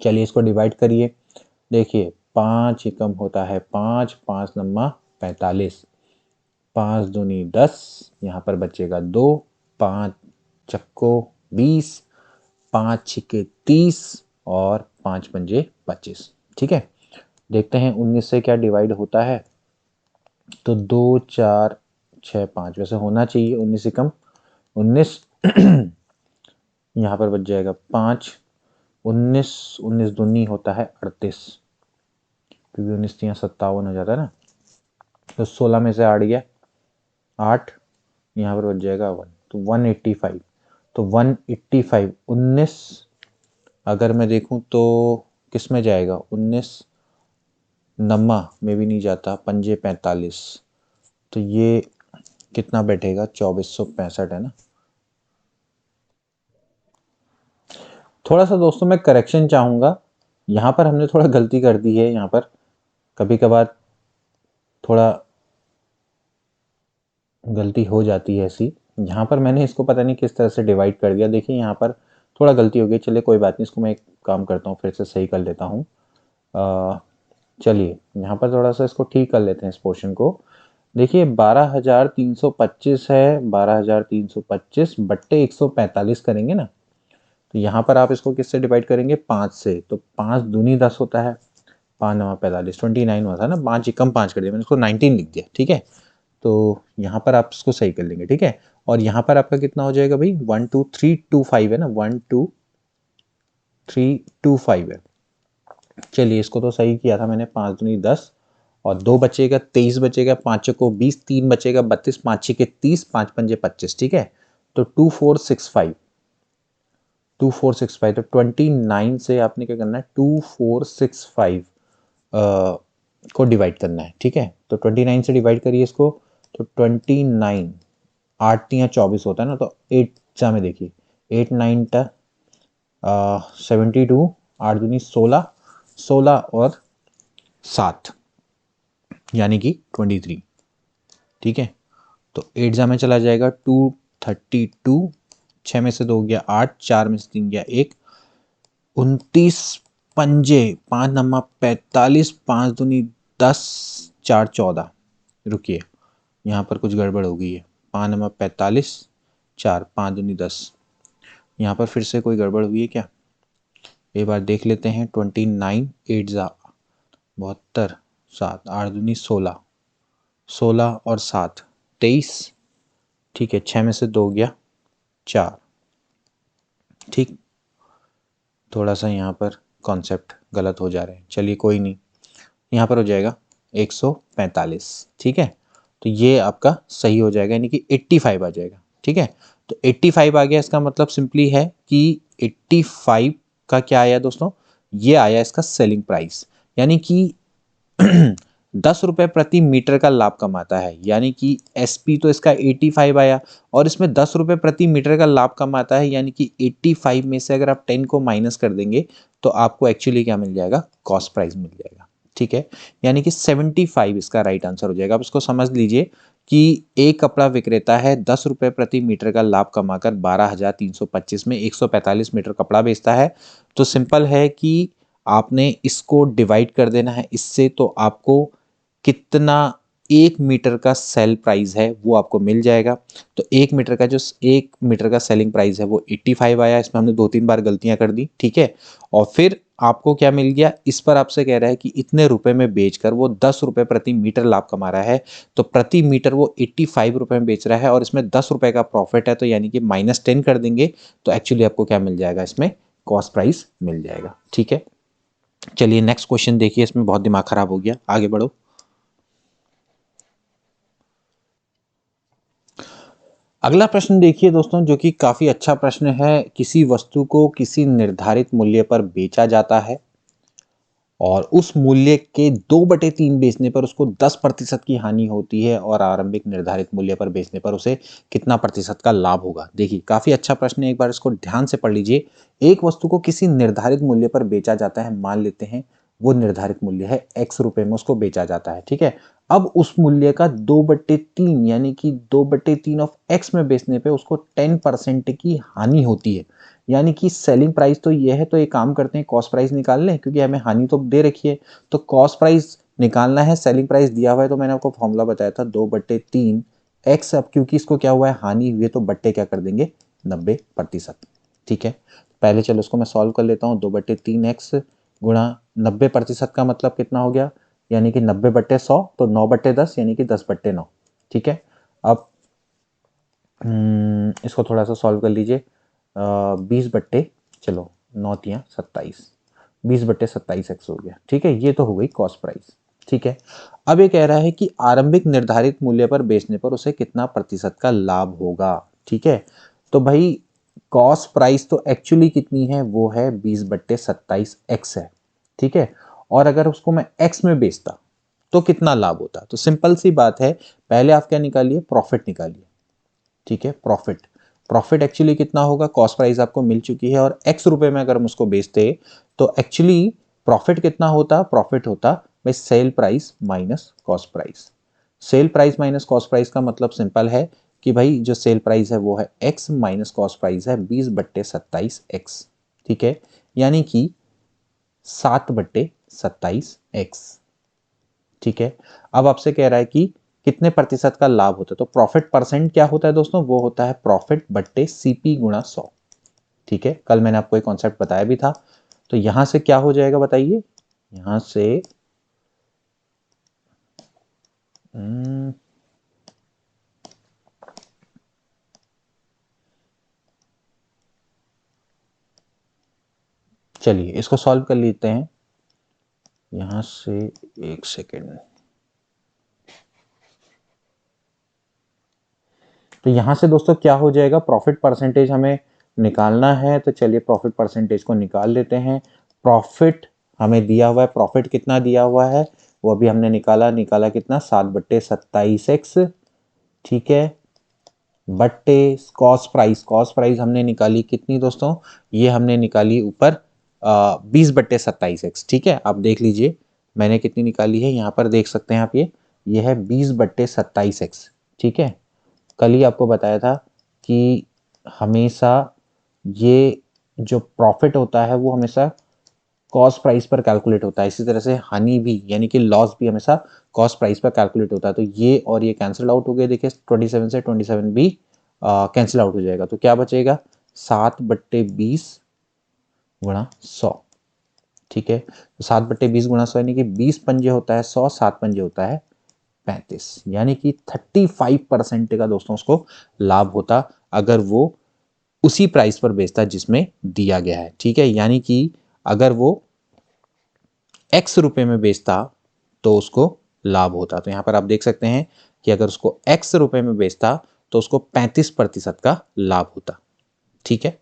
चलिए इसको डिवाइड करिए। देखिए 5 एकम होता है 5, 5 नम्मा 45, 5 दूनी 10, यहाँ पर बचेगा 2, 5 चक्को 20, 5 छिक्के 30 और 5 पंजे 25। ठीक है, देखते हैं 19 से क्या डिवाइड होता है। तो 2, 4, 6, 5 वैसे होना चाहिए 19 एकम 19 यहाँ पर बच जाएगा 5, 19, 19 दूनी होता है 38, क्योंकि 19 यहाँ 57 हो जाता है ना। तो 16 में से 8 गया 8, यहाँ पर बच जाएगा 1, तो 185। तो 185 19 अगर मैं देखूं तो किस में जाएगा, 19 नम्मा में भी नहीं जाता, पंजे 45, तो ये कितना बैठेगा 2465 है ना। थोड़ा सा दोस्तों मैं करेक्शन चाहूँगा, यहाँ पर हमने थोड़ा गलती कर दी है। यहाँ पर कभी कभार थोड़ा गलती हो जाती है ऐसी। यहाँ पर मैंने इसको पता नहीं किस तरह से डिवाइड कर दिया। देखिए यहाँ पर थोड़ा गलती हो गई, चलिए कोई बात नहीं, इसको मैं एक काम करता हूँ, फिर से सही कर लेता हूँ। चलिए यहाँ पर थोड़ा सा इसको ठीक कर लेते हैं इस पोर्शन को। देखिए 12,325 है, 12,325 बट्टे 145 करेंगे ना, तो यहाँ पर आप इसको किससे डिवाइड करेंगे, 5 से। तो 5 दूनी 10 होता है, 5 नवा 45, 29 होता है ना, 5 एकम 5 कर दिया मैंने, इसको 19 लिख दिया। ठीक है, तो यहाँ पर आप इसको सही कर लेंगे। ठीक है, और यहाँ पर आपका कितना हो जाएगा भाई, 12325 है ना, 12325 है। चलिए इसको तो सही किया था मैंने, 5 दूनी 10 और 2 बचेगा 23 बचेगा, 5 को 20, 3 बचेगा 32, 5 छः के 30, 5 पंजे 25। ठीक है, तो 2465, 2465, तो 29 से आपने क्या करना है, 2465 को डिवाइड करना है। ठीक है, तो 29 से डिवाइड करिए इसको, तो 29, 8 या 24 होता है ना, तो 8 सा में देखिए 8 9 72, 8 दूनी 16, 16 और 7 यानी कि 23। ठीक है, तो 8 जा में चला जाएगा 232, 6 में से 2 गया 8, 4 में से 3 गया 1, 29 पंजे 5 नम्मा 45, 5 दूनी 10, 4 14। रुकिए यहाँ पर कुछ गड़बड़ हो गई है, 5 नम्मा 45, 4 5 दूनी 10, यहाँ पर फिर से कोई गड़बड़ हुई है क्या, एक बार देख लेते हैं। 29, 8 जा 72, 7 8 दूनी 16, 16 और 7 23। ठीक है, 6 में से 2 गया 4। ठीक, थोड़ा सा यहाँ पर कॉन्सेप्ट गलत हो जा रहे हैं, चलिए कोई नहीं, यहाँ पर हो जाएगा 145। ठीक है, तो ये आपका सही हो जाएगा, यानी कि 85 आ जाएगा। ठीक है, तो 85 आ गया, इसका मतलब सिंपली है कि 85 का क्या आया दोस्तों, ये आया इसका सेलिंग प्राइस, यानी कि ₹10 प्रति मीटर का लाभ कमाता है, यानी कि एसपी तो इसका 85 आया और इसमें ₹10 प्रति मीटर का लाभ कमाता है, यानी कि 85 में से अगर आप 10 को माइनस कर देंगे तो आपको एक्चुअली क्या मिल जाएगा, कॉस्ट प्राइस मिल जाएगा। ठीक है, यानी कि 75 इसका राइट आंसर हो जाएगा। आप इसको समझ लीजिए कि एक कपड़ा विक्रेता है ₹10 प्रति मीटर का लाभ कमाकर 12,325 में 145 मीटर कपड़ा बेचता है। तो सिंपल है कि आपने इसको डिवाइड कर देना है इससे, तो आपको कितना 1 मीटर का सेल प्राइस है वो आपको मिल जाएगा। तो 1 मीटर का सेलिंग प्राइस है वो 85 आया। इसमें हमने 2-3 बार गलतियां कर दी, ठीक है। और फिर आपको क्या मिल गया, इस पर आपसे कह रहा है कि इतने रुपए में बेचकर वो ₹10 प्रति मीटर लाभ कमा रहा है, तो प्रति मीटर वो 85 रुपए में बेच रहा है और इसमें ₹10 का प्रॉफिट है, तो यानी कि -10 कर देंगे तो एक्चुअली आपको क्या मिल जाएगा, इसमें कॉस्ट प्राइस मिल जाएगा। ठीक है, चलिए नेक्स्ट क्वेश्चन देखिए, इसमें बहुत दिमाग खराब हो गया, आगे बढ़ो। अगला प्रश्न देखिए दोस्तों, जो कि काफी अच्छा प्रश्न है। किसी वस्तु को किसी निर्धारित मूल्य पर बेचा जाता है और उस मूल्य के 2/3 बेचने पर उसको 10% की हानि होती है और आरंभिक निर्धारित मूल्य पर बेचने पर उसे कितना प्रतिशत का लाभ होगा। देखिए काफी अच्छा प्रश्न है, एक बार इसको ध्यान से पढ़ लीजिए। एक वस्तु को किसी निर्धारित मूल्य पर बेचा जाता है, मान लेते हैं वो निर्धारित मूल्य है x रुपए में, उसको बेचा जाता है, ठीक है। अब उस मूल्य का 2/3 यानी कि 2/3 ऑफ x में बेचने पे उसको 10% की हानि होती है, यानी कि सेलिंग प्राइस तो ये है। तो एक काम करते हैं, कॉस्ट प्राइस निकाल लें, क्योंकि हमें हानि तो दे रखी है। तो कॉस्ट प्राइस निकालना है, सेलिंग प्राइस दिया हुआ है, तो मैंने आपको फॉर्मूला बताया था 2/3 एक्स। अब क्योंकि इसको क्या हुआ है, हानि हुई है, तो बट्टे क्या कर देंगे, 90%। ठीक है, पहले चलो इसको मैं सॉल्व कर लेता हूँ। 2/3 एक्स गुणा 90% का मतलब कितना हो गया, यानी कि 90/100, तो 9/10 यानी कि 10/9। ठीक है, अब इसको थोड़ा सा सॉल्व कर लीजिए। 20 चलो 9×3 = 27, 20/27 एक्स हो गया। ठीक है, ये तो हो गई कॉस्ट प्राइस। ठीक है, अब ये कह रहा है कि आरंभिक निर्धारित मूल्य पर बेचने पर उसे कितना प्रतिशत का लाभ होगा। ठीक है, तो भाई कॉस्ट प्राइस तो एक्चुअली कितनी है, वो है 20/27 एक्स है। ठीक है, और अगर उसको मैं एक्स में बेचता तो कितना लाभ होता। तो सिंपल सी बात है, पहले आप क्या निकालिए, प्रॉफिट निकालिए। ठीक है, प्रॉफिट, प्रॉफिट एक्चुअली कितना होगा, कॉस्ट प्राइस आपको मिल चुकी है और x रुपए में अगर हम उसको बेचते तो एक्चुअली प्रॉफिट कितना होता, प्रॉफिट होता भाई sale price minus cost price. Sale price minus cost price का मतलब सिंपल है कि भाई जो सेल प्राइस है वो है x माइनस कॉस्ट प्राइस है 20/27x। ठीक है, यानी कि 7/27x। ठीक है, अब आपसे कह रहा है कि कितने प्रतिशत का लाभ होता है। तो प्रॉफिट परसेंट क्या होता है दोस्तों, वो होता है प्रॉफिट बट्टे सीपी गुणा 100। ठीक है, कल मैंने आपको एक कॉन्सेप्ट बताया भी था। तो यहां से क्या हो जाएगा बताइए, यहां से चलिए इसको सॉल्व कर लेते हैं। यहां से एक सेकेंड, तो यहां से दोस्तों क्या हो जाएगा, प्रॉफिट परसेंटेज हमें निकालना है। तो चलिए प्रॉफिट परसेंटेज को निकाल लेते हैं। प्रॉफिट हमें दिया हुआ है, प्रॉफिट कितना दिया हुआ है वो अभी हमने निकाला, निकाला कितना, 7/27x। ठीक है, बट्टे कॉस्ट प्राइस, कॉस्ट प्राइस हमने निकाली कितनी दोस्तों, ये हमने निकाली ऊपर 20/27x। ठीक है, आप देख लीजिए मैंने कितनी निकाली है, यहाँ पर देख सकते हैं आप, ये है 20/27x। ठीक है, कल ही आपको बताया था कि हमेशा ये जो प्रॉफिट होता है वो हमेशा कॉस्ट प्राइस पर कैलकुलेट होता है। इसी तरह से हानि भी यानी कि लॉस भी हमेशा कॉस्ट प्राइस पर कैलकुलेट होता है। तो ये और ये कैंसिल आउट हो गए, देखिए 27 से 27 भी कैंसिल आउट हो जाएगा। तो क्या बचेगा, 7/20 गुणा 100। ठीक है, तो 7/20 गुणा 100 यानी कि 20 पंजे होता है 100, 7 पंजे होता है 35, यानी कि 35% का दोस्तों उसको लाभ होता अगर वो उसी प्राइस पर बेचता जिसमें दिया गया है। ठीक है, यानी कि अगर वो x रुपए में बेचता तो उसको लाभ होता। तो यहां पर आप देख सकते हैं कि अगर उसको x रुपए में बेचता तो उसको 35% का लाभ होता। ठीक है,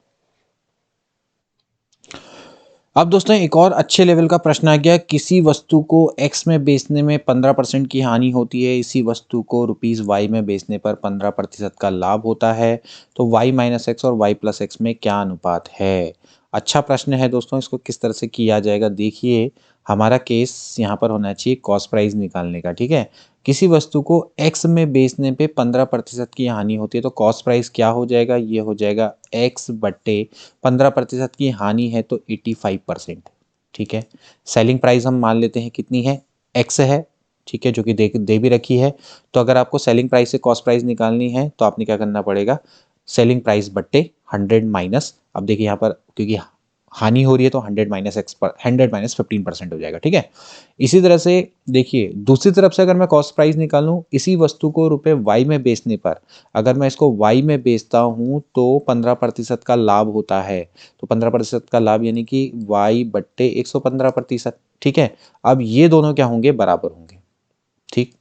अब दोस्तों एक और अच्छे लेवल का प्रश्न आ गया, किसी वस्तु को x में बेचने में 15% की हानि होती है, इसी वस्तु को रुपीज़ y में बेचने पर 15% का लाभ होता है, तो y माइनस एक्स और y प्लस एक्स में क्या अनुपात है। अच्छा प्रश्न है दोस्तों, इसको किस तरह से किया जाएगा। देखिए हमारा केस यहाँ पर होना चाहिए कॉस्ट प्राइस निकालने का, ठीक है। किसी वस्तु को x में बेचने पे 15% की हानि होती है, तो कॉस्ट प्राइस क्या हो जाएगा, ये हो जाएगा x बट्टे 15% की हानि है तो 85%, ठीक है। सेलिंग प्राइस हम मान लेते हैं कितनी है, x है, ठीक है, जो कि दे भी रखी है। तो अगर आपको सेलिंग प्राइस से कॉस्ट प्राइस निकालनी है तो आपने क्या करना पड़ेगा, सेलिंग प्राइस बट्टे 100 माइनस, अब देखिए यहाँ पर क्योंकि हानि हो रही है तो 100 माइनस एक्स पर 100 माइनस 15% हो जाएगा, ठीक है। इसी तरह से देखिए दूसरी तरफ से अगर मैं कॉस्ट प्राइस निकालूं, इसी वस्तु को रुपए y में बेचने पर अगर मैं इसको y में बेचता हूं तो 15% का लाभ होता है, तो 15% का लाभ यानी कि y बट्टे 115%, ठीक है। अब ये दोनों क्या होंगे, बराबर होंगे, ठीक।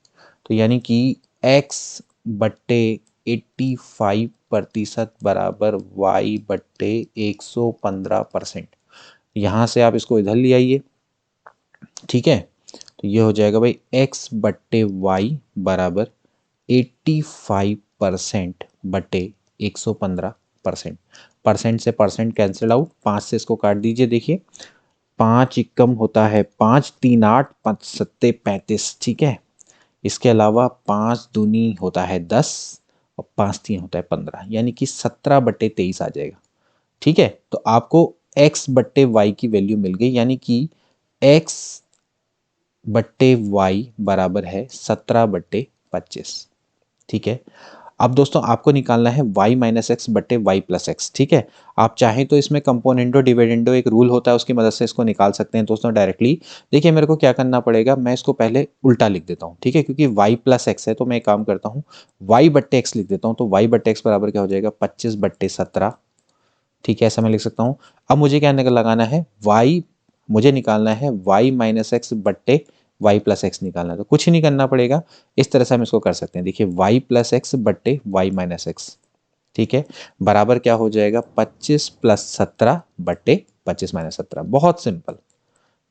तो यानी कि x बट्टे 85% बराबर y बट्टे 115%। यहाँ से आप इसको इधर ले आइए, ठीक है। तो ये हो जाएगा भाई x बट्टे वाई बराबर 85% बट्टे 115%। परसेंट से परसेंट कैंसिल आउट, 5 से इसको काट दीजिए। देखिए 5 एकम होता है 5, 3 8, 5 सत्ते 35, ठीक है। इसके अलावा 5 दूनी होता है 10 और 5 तीन होता है 15, यानी कि 17 बट्टे 23 आ जाएगा, ठीक है। तो आपको x बट्टे वाई की वैल्यू मिल गई, यानी कि x बट्टे वाई बराबर है 17/25, ठीक है। अब दोस्तों आपको निकालना है y माइनस एक्स बट्टे वाई प्लस एक्स, ठीक है। आप चाहें तो इसमें कंपोनेंडो डिविडेंडो एक रूल होता है, उसकी मदद से इसको निकाल सकते हैं दोस्तों डायरेक्टली। देखिए मेरे को क्या करना पड़ेगा, मैं इसको पहले उल्टा लिख देता हूँ, ठीक है, क्योंकि y प्लस एक्स है तो मैं एक काम करता हूँ y बट्टे एक्स लिख देता हूँ। तो y बट्टे एक्स बराबर क्या हो जाएगा, 25/17, ठीक है, ऐसा मैं लिख सकता हूँ। अब मुझे क्या लगाना है, मुझे निकालना है y माइनस एक्स बट्टे वाई प्लस एक्स निकालना है, तो कुछ नहीं करना पड़ेगा, इस तरह से हम इसको कर सकते हैं। देखिए y प्लस एक्स बट्टे वाई माइनस एक्स, ठीक है, बराबर क्या हो जाएगा, 25 प्लस 17 बट्टे 25 माइनस 17, बहुत सिंपल,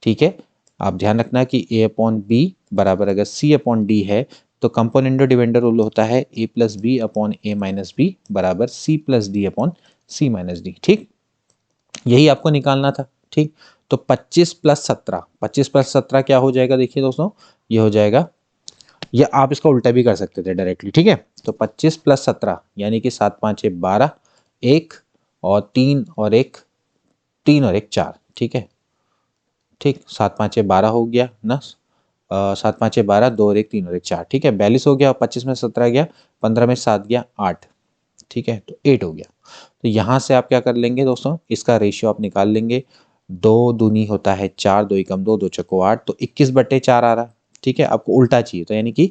ठीक है। आप ध्यान रखना कि a अपॉन बी बराबर अगर c अपॉन डी है तो कंपोनेंडो डिविडेंडो रूल होता है a plus B upon A minus B बराबर c plus D upon c minus D, ठीक। यही आपको निकालना था, ठीक। तो 25 प्लस 17, 25 प्लस 17 क्या हो जाएगा, देखिए दोस्तों ये हो जाएगा, या आप इसका उल्टा भी कर सकते थे डायरेक्टली, ठीक है। तो 25 प्लस 17 यानी कि 7 5 12, 1 और 3 और 1, 3 और 1 4, ठीक है, ठीक। 7 5 12 हो गया ना, 7 5 12, 2 और 1 3 और 1 4, ठीक है, 42 हो गया। 25 में 17 गया, 15 में 7 गया 8, ठीक है, तो 8 हो गया। तो यहाँ से आप क्या कर लेंगे दोस्तों, इसका रेशियो आप निकाल लेंगे, 2 दूनी होता है 4, 2 एकम 2, 2 चक्को 8, तो 21/4 आ रहा है, ठीक है। आपको उल्टा चाहिए तो यानी कि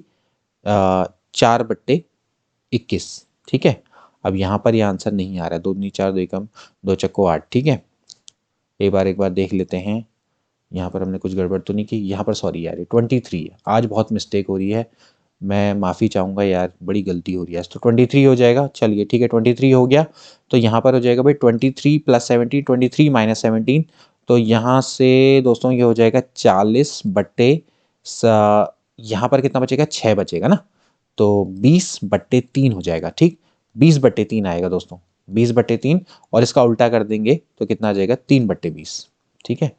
4/21, ठीक है। अब यहाँ पर यह आंसर नहीं आ रहा है, 2 दूनी 4, 2 एकम 2 चक्को 8, ठीक है। एक बार देख लेते हैं, यहाँ पर हमने कुछ गड़बड़ तो नहीं की, यहाँ पर सॉरी यार 23 है, आज बहुत मिस्टेक हो रही है, मैं माफ़ी चाहूँगा यार, बड़ी गलती हो रही है। तो 23 हो जाएगा, चलिए ठीक है 23 हो गया। तो यहाँ पर हो जाएगा भाई 23 प्लस 17, 23 माइनस 17, तो यहाँ से दोस्तों ये हो जाएगा 40 बट्टे यहाँ पर कितना बचेगा, 6 बचेगा ना, तो 20/3 हो जाएगा, ठीक। 20/3 आएगा दोस्तों, 20/3, और इसका उल्टा कर देंगे तो कितना आ जाएगा, 3/20, ठीक है।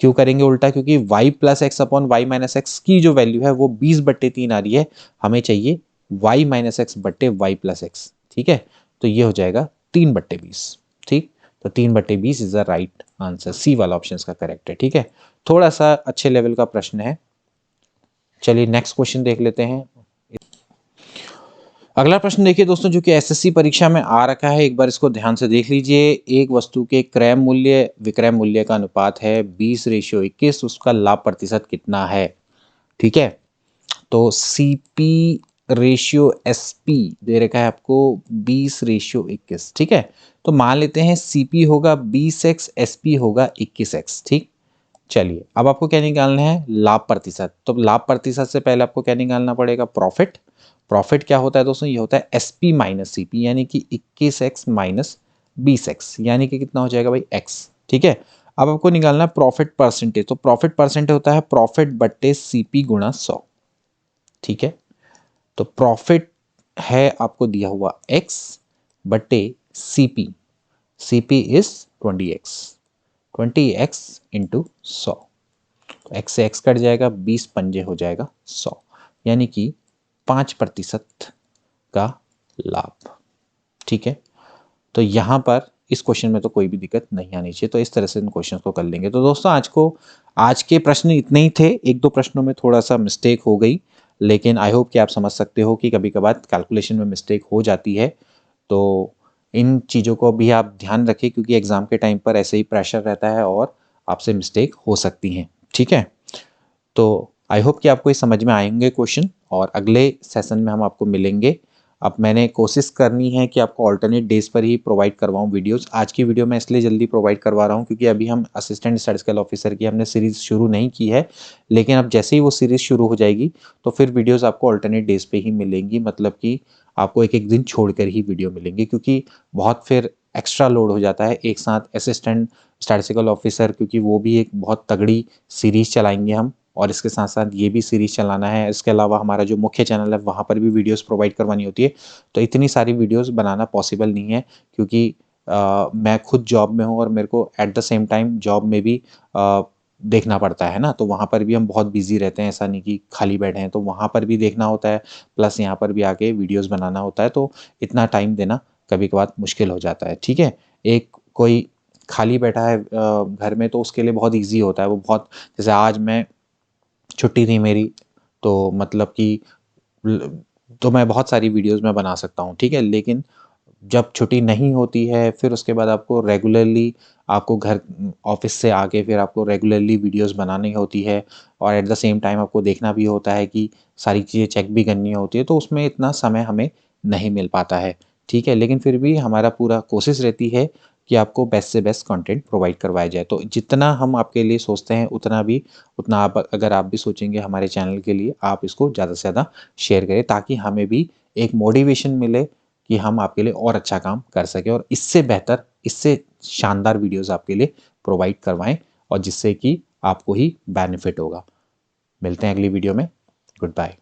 क्यों करेंगे उल्टा, क्योंकि y plus X upon Y minus X की जो वैल्यू है वो 20/3 आ रही है, हमें चाहिए y माइनस एक्स बट्टे वाई प्लस एक्स, ठीक है। तो ये हो जाएगा 3/20, ठीक। तो 3/20 इज द राइट आंसर, सी वाला ऑप्शन का करेक्ट है, ठीक है। थोड़ा सा अच्छे लेवल का प्रश्न है। चलिए नेक्स्ट क्वेश्चन देख लेते हैं। अगला प्रश्न देखिए दोस्तों, जो कि एसएससी परीक्षा में आ रखा है, एक बार इसको ध्यान से देख लीजिए। एक वस्तु के क्रय मूल्य विक्रय मूल्य का अनुपात है 20/21, उसका लाभ प्रतिशत कितना है, ठीक है। तो सीपी रेशियो एसपी दे रखा है आपको 20/21, ठीक है। तो मान लेते हैं सीपी होगा 20x, एसपी होगा 21x, ठीक। चलिए अब आपको क्या निकालना है, लाभ प्रतिशत। तो लाभ प्रतिशत से पहले आपको क्या निकालना पड़ेगा, प्रॉफिट। प्रॉफिट क्या होता है दोस्तों, ये होता है एसपी माइनस सीपी, यानी कि 21x माइनस 20x, यानी कि कितना हो जाएगा भाई x, ठीक है। अब आपको निकालना है प्रॉफिट परसेंटेज। तो प्रॉफिट परसेंटेज होता है प्रॉफिट बट्टे सीपी गुणा 100। ठीक है, तो प्रॉफिट है आपको दिया हुआ x बट्टे CP. CP is 20x, 20x into 100। तो x से x कट जाएगा, 20 पंजे हो जाएगा 100, यानी कि 5% का लाभ। ठीक है, तो यहाँ पर इस क्वेश्चन में तो कोई भी दिक्कत नहीं आनी चाहिए। तो इस तरह से इन क्वेश्चन को कर लेंगे। तो दोस्तों आज के प्रश्न इतने ही थे। एक दो प्रश्नों में थोड़ा सा मिस्टेक हो गई, लेकिन आई होप कि आप समझ सकते हो कि कभी कभार कैलकुलेशन में मिस्टेक हो जाती है। तो इन चीज़ों को भी आप ध्यान रखें, क्योंकि एग्ज़ाम के टाइम पर ऐसे ही प्रेशर रहता है और आपसे मिस्टेक हो सकती हैं। ठीक है, तो आई होप कि आपको ये समझ में आएंगे क्वेश्चन, और अगले सेशन में हम आपको मिलेंगे। अब मैंने कोशिश करनी है कि आपको ऑल्टरनेट डेज पर ही प्रोवाइड करवाऊँ वीडियोस। आज की वीडियो मैं इसलिए जल्दी प्रोवाइड करवा रहा हूँ क्योंकि अभी हम असिस्टेंट स्टैटिस्टिकल ऑफिसर की हमने सीरीज़ शुरू नहीं की है, लेकिन अब जैसे ही वो सीरीज़ शुरू हो जाएगी तो फिर वीडियोज़ आपको ऑल्टरनेट डेज पे ही मिलेंगी। मतलब कि आपको एक एक दिन छोड़कर ही वीडियो मिलेंगी, क्योंकि बहुत फिर एक्स्ट्रा लोड हो जाता है एक साथ असिस्टेंट स्टैटिस्टिकल ऑफिसर, क्योंकि वो भी एक बहुत तगड़ी सीरीज़ चलाएंगे हम, और इसके साथ साथ ये भी सीरीज़ चलाना है। इसके अलावा हमारा जो मुख्य चैनल है वहाँ पर भी वीडियोस प्रोवाइड करवानी होती है। तो इतनी सारी वीडियोस बनाना पॉसिबल नहीं है, क्योंकि मैं खुद जॉब में हूँ और मेरे को at the same time job में भी देखना पड़ता है ना। तो वहाँ पर भी हम बहुत बिजी रहते हैं, ऐसा नहीं कि खाली बैठे हैं। तो वहाँ पर भी देखना होता है, प्लस यहाँ पर भी आके वीडियोज़ बनाना होता है। तो इतना टाइम देना कभी कभार मुश्किल हो जाता है। ठीक है, एक कोई खाली बैठा है घर में तो उसके लिए बहुत ईजी होता है। वो बहुत, जैसे आज मैं छुट्टी थी मेरी, तो मतलब कि तो मैं बहुत सारी वीडियोस मैं बना सकता हूँ। ठीक है, लेकिन जब छुट्टी नहीं होती है फिर उसके बाद आपको रेगुलरली आपको घर ऑफिस से आके फिर आपको रेगुलरली वीडियोस बनानी होती है, और एट द सेम टाइम आपको देखना भी होता है कि सारी चीज़ें चेक भी करनी होती है। तो उसमें इतना समय हमें नहीं मिल पाता है। ठीक है, लेकिन फिर भी हमारा पूरा कोशिश रहती है कि आपको बेस्ट से बेस्ट कंटेंट प्रोवाइड करवाया जाए। तो जितना हम आपके लिए सोचते हैं उतना आप अगर आप भी सोचेंगे हमारे चैनल के लिए, आप इसको ज़्यादा से ज़्यादा शेयर करें, ताकि हमें भी एक मोटिवेशन मिले कि हम आपके लिए और अच्छा काम कर सकें, और इससे बेहतर, इससे शानदार वीडियोस आपके लिए प्रोवाइड करवाएं, और जिससे कि आपको ही बेनिफिट होगा। मिलते हैं अगली वीडियो में। Good bye.